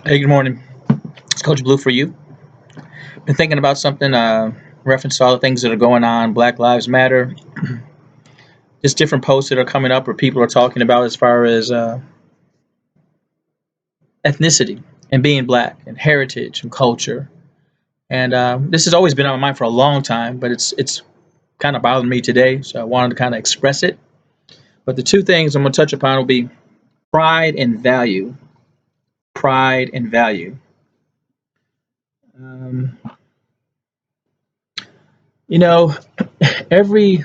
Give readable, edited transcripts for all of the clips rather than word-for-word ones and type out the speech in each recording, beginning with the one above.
Hey, good morning. It's Coach Blue for you. Been thinking about something, reference to all the things that are going on, Black Lives Matter, just different posts that are coming up or people are talking about as far as ethnicity and being black and heritage and culture. And this has always been on my mind for a long time, but it's kind of bothering me today, so I wanted to kind of express it. But the two things I'm going to touch upon will be pride and value. Pride and value. Um, you know, every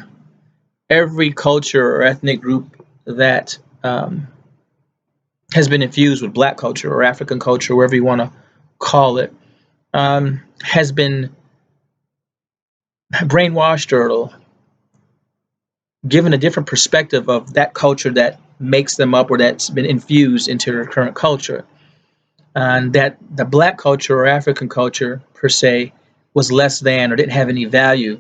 every culture or ethnic group that has been infused with black culture or African culture, wherever you want to call it, has been brainwashed or given a different perspective of that culture that makes them up or that's been infused into their current culture. And that the black culture or African culture, per se, was less than or didn't have any value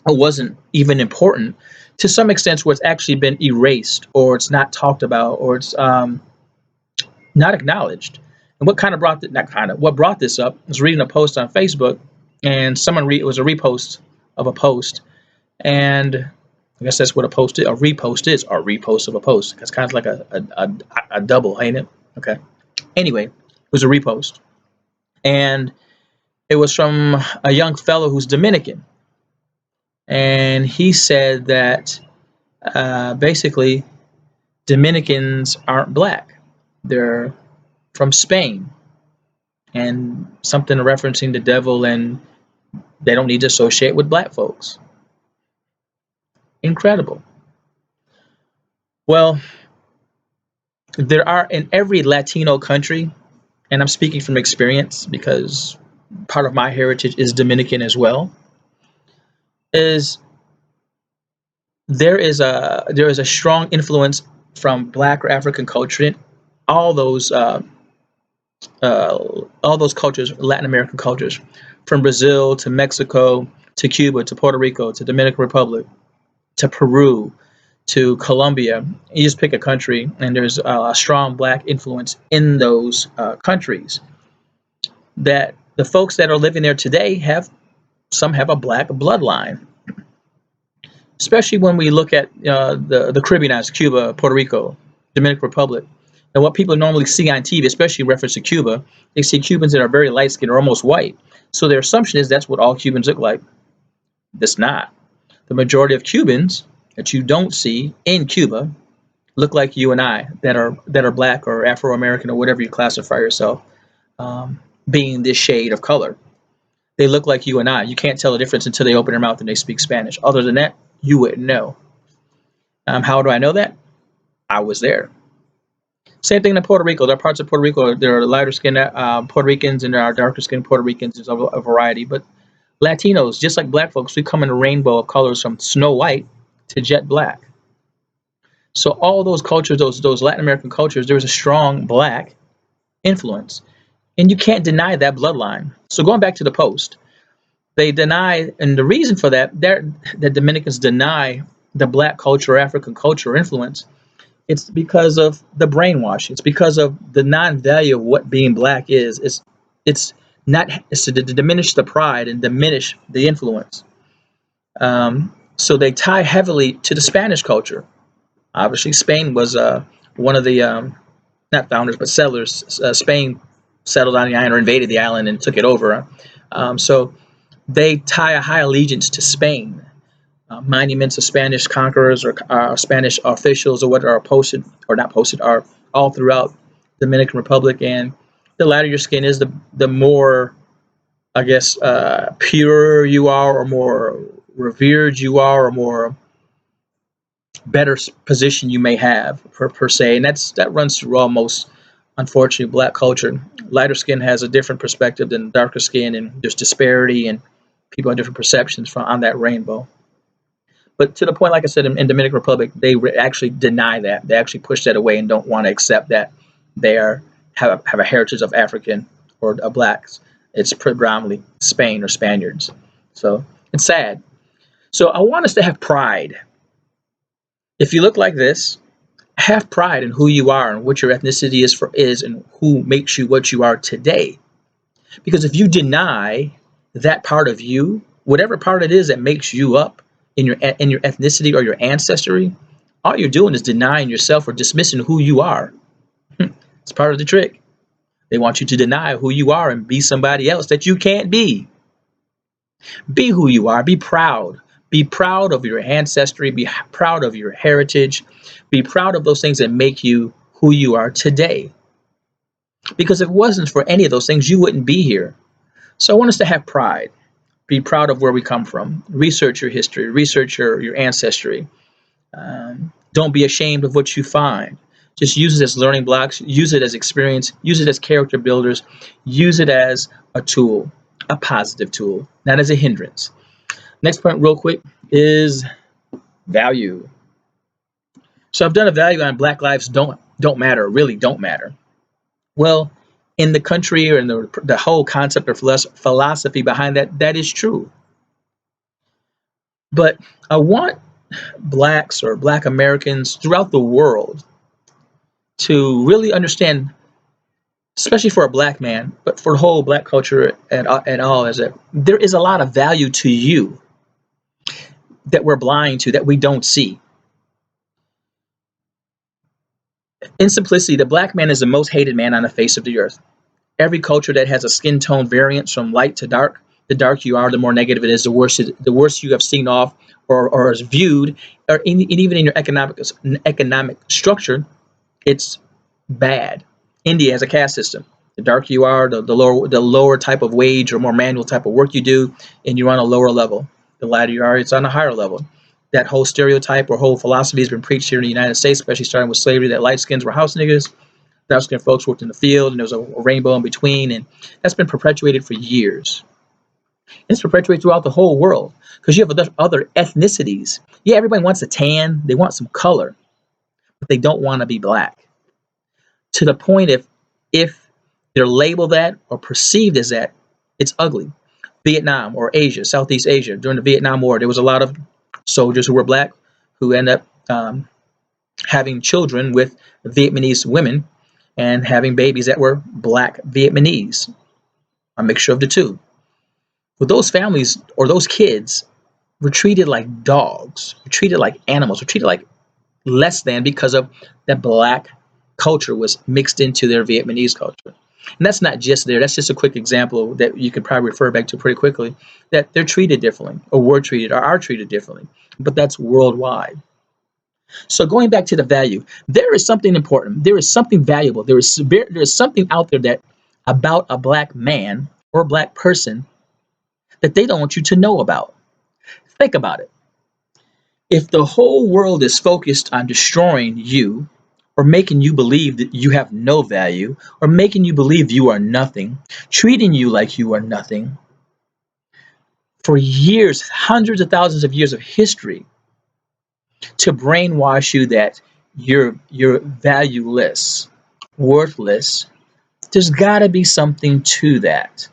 or wasn't even important to some extent where it's actually been erased or it's not talked about or it's not acknowledged. And what kind of brought that? Not kind of. What brought this up? I was reading a post on Facebook, and it was a repost of a post, and I guess that's what a post is. A repost is a repost of a post. It's kind of like a double, ain't it? Okay. Anyway, it was a repost, and it was from a young fellow who's Dominican, and he said that basically Dominicans aren't black; they're from Spain, and something referencing the devil, and they don't need to associate with black folks. Incredible. Well, there are in every Latino country, and I'm speaking from experience because part of my heritage is Dominican as well, is there is a strong influence from black or African culture in all those uh, uh, all those cultures, Latin American cultures, from Brazil to Mexico to Cuba to Puerto Rico to Dominican Republic to Peru to Colombia. You just pick a country, and there's a strong black influence in those countries. That the folks that are living there today have a black bloodline, especially when we look at the Caribbean as Cuba, Puerto Rico, Dominican Republic. And what people normally see on TV, especially in reference to Cuba, they see Cubans that are very light skinned or almost white. So their assumption is that's what all Cubans look like. That's not. The majority of Cubans that you don't see in Cuba look like you and I that are black or Afro American or whatever you classify yourself, being this shade of color. They look like you and I. You can't tell the difference until they open their mouth and they speak Spanish. Other than that, you wouldn't know. How do I know that? I was there. Same thing in Puerto Rico. There are parts of Puerto Rico. There are lighter skinned Puerto Ricans and there are darker skinned Puerto Ricans. There's a variety. But Latinos, just like black folks, we come in a rainbow of colors from snow white to jet black. So all those cultures, those Latin American cultures, there was a strong black influence, and you can't deny that bloodline. So going back to the post, they deny, and the reason for that, that Dominicans deny the black culture or African culture influence. It's because of the brainwashing. It's because of the non-value of what being black is. It's not it's to diminish the pride and diminish the influence. So they tie heavily to the Spanish culture. Obviously, Spain was one of the not founders but settlers. Spain settled on the island or invaded the island and took it over. So they tie a high allegiance to Spain. Monuments of Spanish conquerors or Spanish officials or what are posted or not posted are all throughout the Dominican Republic. And the lighter your skin is, the more, I guess, pure you are, or more revered you are, or more better position you may have per se, and that runs through almost, unfortunately, black culture. Lighter skin has a different perspective than darker skin, and there's disparity, and people have different perceptions from on that rainbow. But to the point, like I said, in Dominican Republic, they actually deny that. They actually push that away and don't want to accept that they have a heritage of African or blacks. It's predominantly Spain or Spaniards. So it's sad. So I want us to have pride. If you look like this, Have pride in who you are and what your ethnicity is and who makes you what you are today. Because if you deny that part of you, whatever part it is that makes you up in your ethnicity or your ancestry, all you're doing is denying yourself or dismissing who you are. It's part of the trick. They want you to deny who you are and be somebody else that you can't be. Be who you are. Be proud. Be proud of your ancestry. Be proud of your heritage. Be proud of those things that make you who you are today. Because if it wasn't for any of those things, you wouldn't be here. So I want us to have pride. Be proud of where we come from. Research your history. Research your ancestry. Don't be ashamed of what you find. Just use it as learning blocks. Use it as experience. Use it as character builders. Use it as a tool, a positive tool, not as a hindrance. Next point, real quick, is value. So I've done a value on Black lives don't matter, really don't matter. Well, in the country or in the whole concept or philosophy behind that, that is true. But I want blacks or black Americans throughout the world to really understand, especially for a black man, but for the whole black culture and all, is that there is a lot of value to you that we're blind to, that we don't see. In simplicity, the black man is the most hated man on the face of the earth. Every culture that has a skin tone variance from light to dark, the darker you are, the more negative it is, the worse you have seen off or is viewed, and even in your economic structure, it's bad. India has a caste system. The darker you are, the lower type of wage or more manual type of work you do, and you're on a lower level. The lighter you are, it's on a higher level. That whole stereotype or whole philosophy has been preached here in the United States, especially starting with slavery, that light skins were house niggas, dark skinned folks worked in the field, and there was a rainbow in between, and that's been perpetuated for years. It's perpetuated throughout the whole world because you have other ethnicities. Yeah, everybody wants a tan, they want some color, but they don't want to be black. To the point if they're labeled that or perceived as that, it's ugly. Vietnam or Asia, Southeast Asia, during the Vietnam War, there was a lot of soldiers who were black who end up having children with Vietnamese women and having babies that were black Vietnamese, a mixture of the two. But those families or those kids were treated like dogs, were treated like animals, were treated like less than because of that black culture was mixed into their Vietnamese culture. And that's not just there. That's just a quick example that you could probably refer back to pretty quickly, that they're treated differently or were treated or are treated differently. But that's worldwide. So going back to the value, there is something important. There is something valuable. There is something out there that about a black man or a black person that they don't want you to know about. Think about it. If the whole world is focused on destroying you or making you believe that you have no value or making you believe you are nothing, treating you like you are nothing, for years, hundreds of thousands of years of history, to brainwash you that you're valueless, worthless, there's got to be something to that.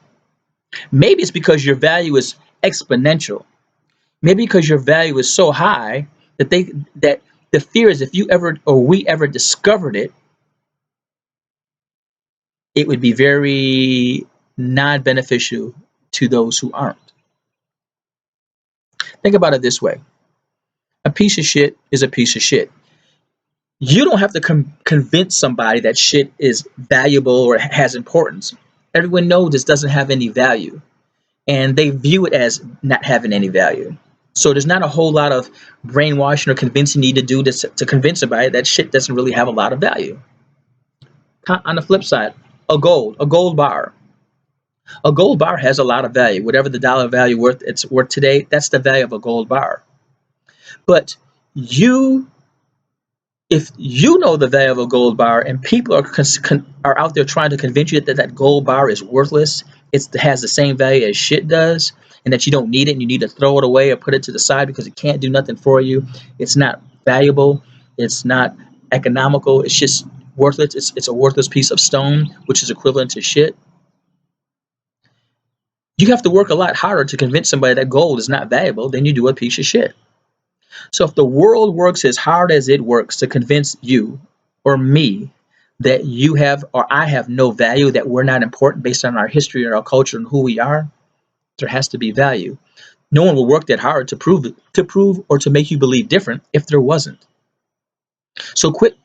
Maybe it's because your value is exponential. Maybe because your value is so high that the fear is if you ever or we ever discovered it, it would be very non-beneficial to those who aren't. Think about it this way. A piece of shit is a piece of shit. You don't have to convince somebody that shit is valuable or has importance. Everyone knows this doesn't have any value, and they view it as not having any value. So there's not a whole lot of brainwashing or convincing you need to do this to convince somebody that shit doesn't really have a lot of value. On the flip side, a gold bar. A gold bar has a lot of value. Whatever the dollar value it's worth today, that's the value of a gold bar. But you if you know the value of a gold bar and people are out there trying to convince you that that gold bar is worthless, it has the same value as shit does, and that you don't need it and you need to throw it away or put it to the side because it can't do nothing for you, it's not valuable, it's not economical, it's just worthless, it's a worthless piece of stone, which is equivalent to shit. You have to work a lot harder to convince somebody that gold is not valuable than you do a piece of shit. So if the world works as hard as it works to convince you or me that you have or I have no value, that we're not important based on our history or our culture and who we are, there has to be value. No one will work that hard to prove it, to prove or to make you believe different if there wasn't. So quit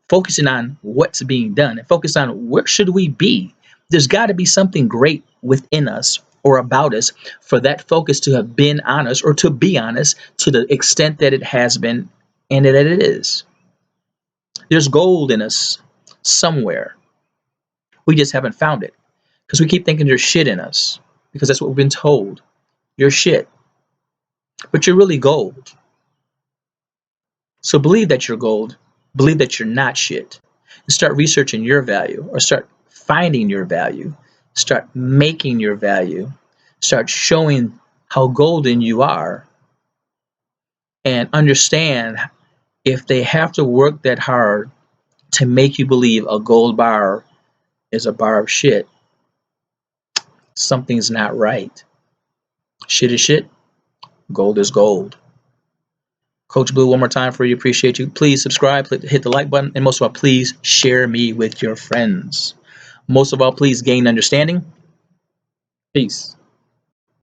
focusing on what's being done and focus on where should we be. There's got to be something great within us or about us for that focus to have been on us or to be on us to the extent that it has been and that it is. There's gold in us somewhere. We just haven't found it because we keep thinking there's shit in us because that's what we've been told. You're shit, but you're really gold. So believe that you're gold. Believe that you're not shit. And start researching your value or start finding your value. Start making your value. Start showing how golden you are and understand if they have to work that hard to make you believe a gold bar is a bar of shit, something's not right. Shit is shit. Gold is gold. Coach Blue, one more time for you. Appreciate you. Please subscribe, hit the like button, and most of all, please share me with your friends. Most of all, please gain understanding. Peace.